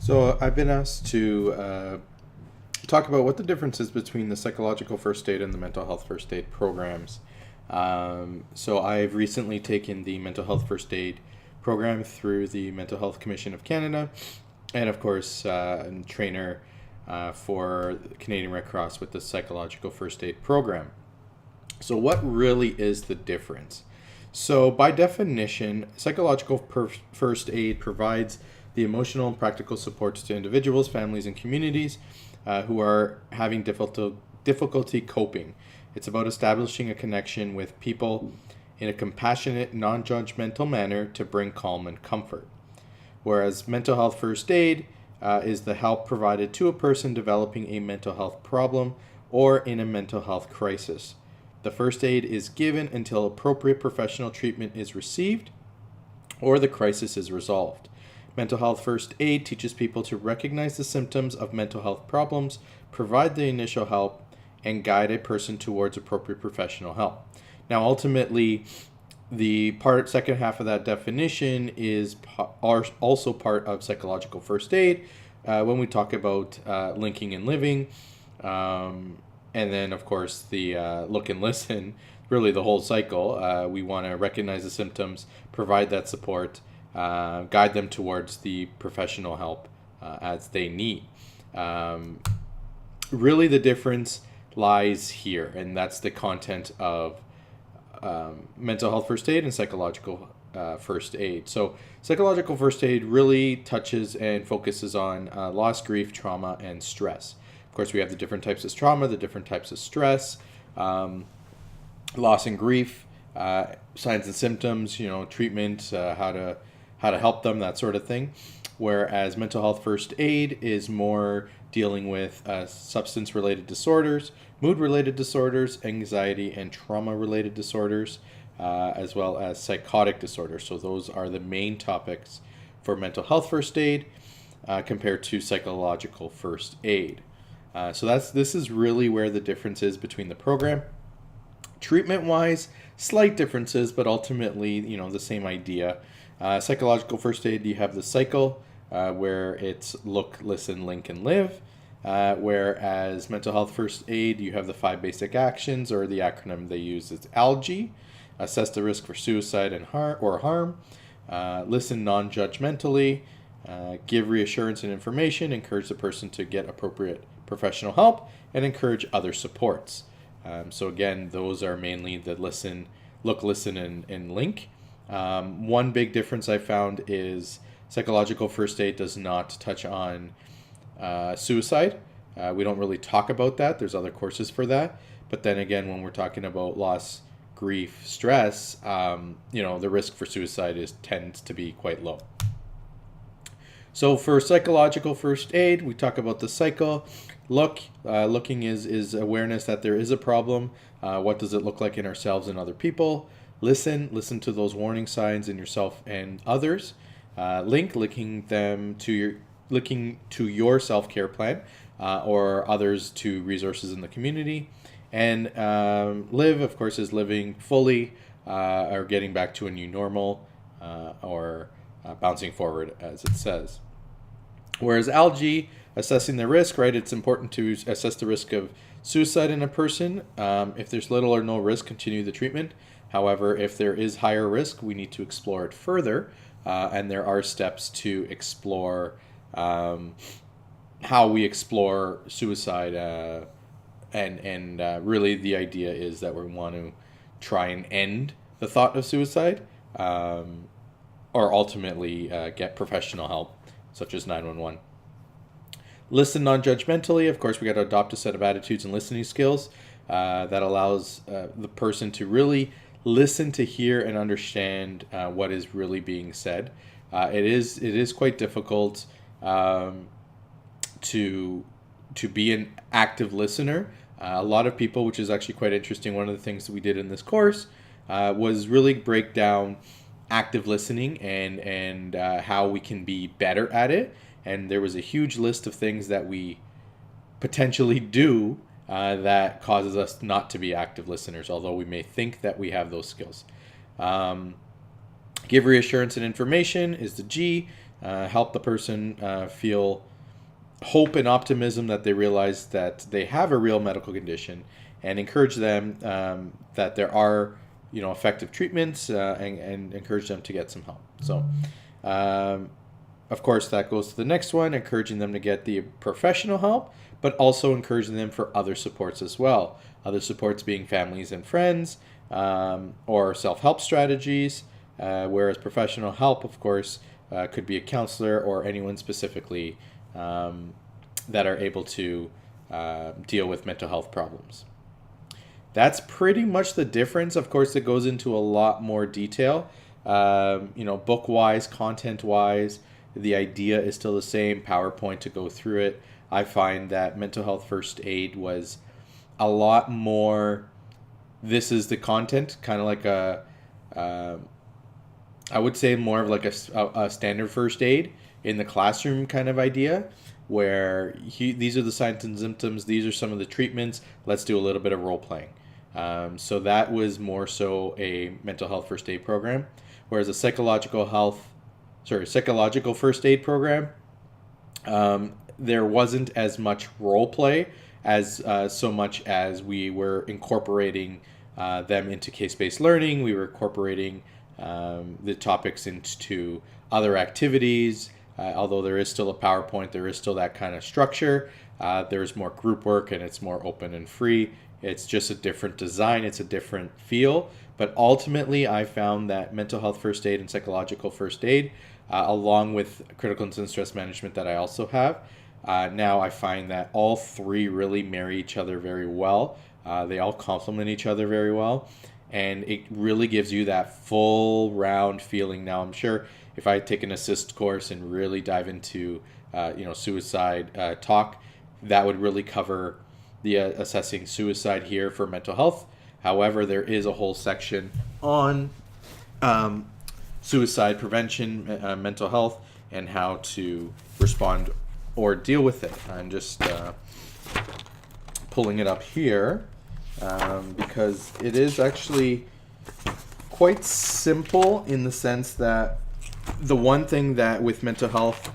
So I've been asked to talk about what the difference is between the psychological first aid and the mental health first aid programs. So I've recently taken the mental health first aid program through the Mental Health Commission of Canada, and of course, I'm a trainer for the Canadian Red Cross with the psychological first aid program. So what really is the difference? So by definition, first aid provides the emotional and practical supports to individuals, families, and communities who are having difficulty coping. It's about establishing a connection with people in a compassionate, non-judgmental manner to bring calm and comfort. Whereas mental health first aid is the help provided to a person developing a mental health problem or in a mental health crisis. The first aid is given until appropriate professional treatment is received or the crisis is resolved. Mental health first aid teaches people to recognize the symptoms of mental health problems, provide the initial help, and guide a person towards appropriate professional help. Now, ultimately, the second half of that definition is also part of psychological first aid when we talk about linking and living. And then, of course, the look and listen, really the whole cycle. We want to recognize the symptoms, provide that support, guide them towards the professional help as they need. Really, the difference lies here, and that's the content of mental health first aid and psychological first aid. So psychological first aid really touches and focuses on loss, grief, trauma, and stress. Of course, we have the different types of trauma, the different types of stress, loss and grief, signs and symptoms, treatment, how to help them, that sort of thing. Whereas mental health first aid is more dealing with substance-related disorders, mood-related disorders, anxiety and trauma-related disorders, as well as psychotic disorders. So those are the main topics for mental health first aid compared to psychological first aid. So this is really where the difference is between the program. Treatment-wise, slight differences, but ultimately, the same idea. Psychological first aid, you have the cycle where it's look, listen, link, and live. Whereas mental health first aid, you have the 5 basic actions, or the acronym they use is ALGE. Assess the risk for suicide and harm. Listen non-judgmentally. Give reassurance and information. Encourage the person to get appropriate professional help, and encourage other supports. So again, those are mainly the listen, look, listen, and link. One big difference I found is psychological first aid does not touch on suicide. We don't really talk about that. There's other courses for that. But then again, when we're talking about loss, grief, stress, the risk for suicide tends to be quite low. So for psychological first aid, we talk about the cycle. Looking is awareness that there is a problem. What does it look like in ourselves and other people? Listen to those warning signs in yourself and others. Linking to your self-care plan or others to resources in the community. And live, of course, is living fully or getting back to a new normal or bouncing forward, as it says. Whereas ALGE, assessing the risk, right? It's important to assess the risk of suicide in a person. If there's little or no risk, continue the treatment. However, if there is higher risk, we need to explore it further. And there are steps to explore how we explore suicide. And really the idea is that we want to try and end the thought of suicide or ultimately get professional help, such as 911. Listen non-judgmentally. Of course, we got to adopt a set of attitudes and listening skills that allows the person to really listen to hear and understand what is really being said. It is quite difficult to be an active listener. A lot of people, which is actually quite interesting, one of the things that we did in this course was really break down active listening and how we can be better at it. And there was a huge list of things that we potentially do that causes us not to be active listeners, although we may think that we have those skills. Give reassurance and information is the G. help the person feel hope and optimism that they realize that they have a real medical condition, and encourage them that there are effective treatments, and encourage them to get some help. So of course that goes to the next one, encouraging them to get the professional help, but also encouraging them for other supports as well. Other supports being families and friends, or self-help strategies, whereas professional help, of course, could be a counselor or anyone specifically that are able to deal with mental health problems. That's pretty much the difference. Of course, it goes into a lot more detail, book-wise, content-wise. The idea is still the same, PowerPoint to go through it. I find that mental health first aid was a lot more, this is the content, kind of like I would say more of like a standard first aid in the classroom kind of idea, where these are the signs and symptoms, these are some of the treatments, let's do a little bit of role playing. So that was more so a mental health first aid program, whereas a psychological first aid program, there wasn't as much role play as so much as we were incorporating them into case-based learning. We were incorporating the topics into other activities. Although there is still a PowerPoint, there is still that kind of structure. There's more group work and it's more open and free. It's just a different design, it's a different feel. But ultimately, I found that mental health first aid and psychological first aid, along with critical incident stress management that I also have, now I find that all three really marry each other very well. They all complement each other very well. And it really gives you that full round feeling. Now, I'm sure if I take an assist course and really dive into suicide talk, that would really cover the assessing suicide here for mental health. However, there is a whole section on suicide prevention, mental health, and how to respond or deal with it. I'm just pulling it up here because it is actually quite simple in the sense that the one thing that with mental health,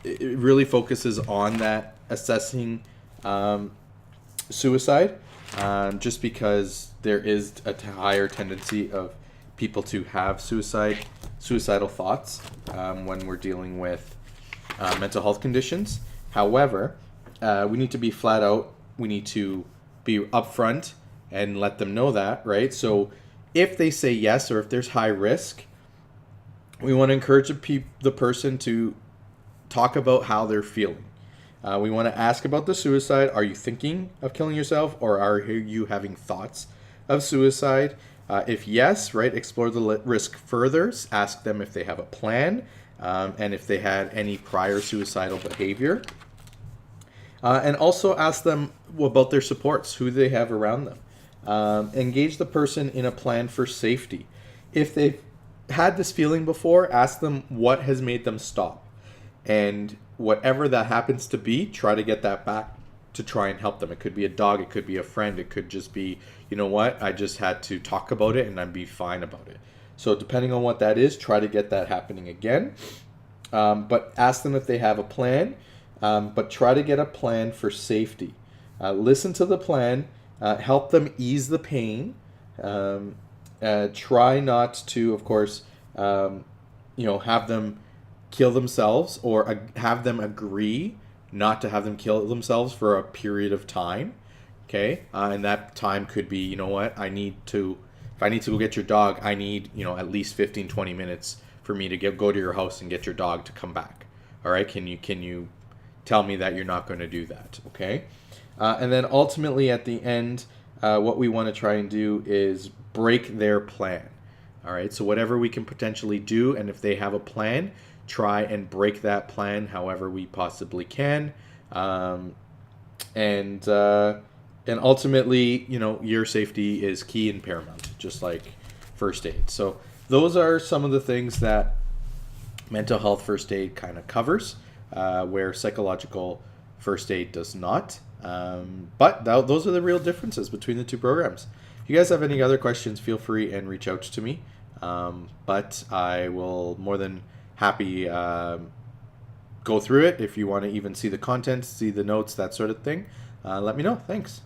it really focuses on that assessing suicide, just because there is a higher tendency of people to have suicidal thoughts when we're dealing with mental health conditions. However, we need to be flat out. We need to be upfront and let them know that, right? So if they say yes, or if there's high risk, we want to encourage the person to talk about how they're feeling. We want to ask about the suicide. Are you thinking of killing yourself, or are you having thoughts of suicide? If yes, right, explore the risk further. Ask them if they have a plan, and if they had any prior suicidal behavior. And also ask them about their supports, who they have around them. Engage the person in a plan for safety. If they've had this feeling before, ask them what has made them stop. And whatever that happens to be, try to get that back to try and help them. It could be a dog, it could be a friend, it could just be, you know what, I just had to talk about it and I'd be fine about it. So depending on what that is, try to get that happening again. But ask them if they have a plan, but try to get a plan for safety. Listen to the plan, help them ease the pain. Try not to, of course, have them kill themselves, or have them agree not to have them kill themselves for a period of time. Okay, and that time could be, you know what, if I need to go get your dog, I need, at least 15-20 minutes for me to go to your house and get your dog to come back. All right, can you tell me that you're not going to do that? Okay, and then ultimately at the end, what we want to try and do is break their plan. All right, so whatever we can potentially do, and if they have a plan, try and break that plan however we possibly can. And ultimately, your safety is key and paramount, just like first aid. So those are some of the things that mental health first aid kind of covers, where psychological first aid does not. But those are the real differences between the two programs. If you guys have any other questions, feel free and reach out to me. But I will more than happy go through it. If you want to even see the contents, see the notes, that sort of thing, let me know. Thanks.